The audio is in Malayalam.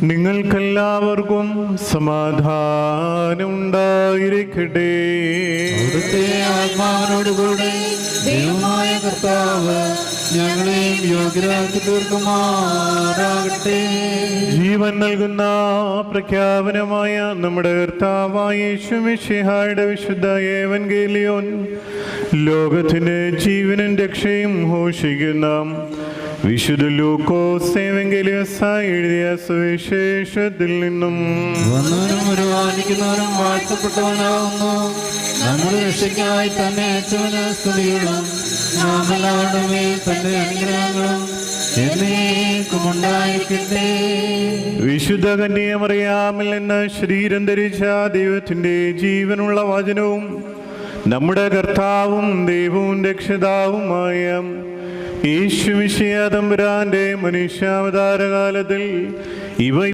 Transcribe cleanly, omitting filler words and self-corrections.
നിങ്ങൾക്കെല്ലാവർക്കും സമാധാനം ഉണ്ടായിരിക്കട്ടെ. അവിടുത്തെ ആത്മാവിനോടുകൂടെ ദൈവമായ കർത്താവ് ഞങ്ങളെയും യോഗ്യരാക്കി തീർക്കുമാറാകട്ടെ. ജീവൻ നൽകുന്ന പ്രഖ്യാപനമായ നമ്മുടെ കർത്താവായ യേശു മിശിഹായുടെ വിശുദ്ധ ഏവൻഗേലിയോൻ ലോകത്തിന് ജീവനും രക്ഷയും ഘോഷിക്കുന്ന വിശുദ്ധ ലൂക്കോസ് ഏവൻഗേലിയോസായി എഴുതിയ സുവിശേഷത്തിൽ നിന്നും വന്നവനും ഒരുവാനിക്കുന്നവനും വാഴ്ത്തപ്പെട്ടവനാകുന്നു. നമ്മുടെ രക്ഷയ്ക്കായി തന്നെ അയച്ചവന് സ്തുതികളും നാം എല്ലാവരുടെ മേൽ തന്റെ അനുഗ്രഹങ്ങളും എന്നേക്കും ഉണ്ടായിരിക്കട്ടെ. വിശുദ്ധ കന്യാമറിയാമിൽ നിന്ന് ശരീരം ധരിച്ച ദൈവത്തിന്റെ ജീവനുള്ള വചനവും നമ്മുടെ കർത്താവും ദൈവവും രക്ഷിതാവുമായ യേശു മിശിഹാ തമ്പുരാന്റെ മനുഷ്യാവതാരകാലത്തിൽ ഇവ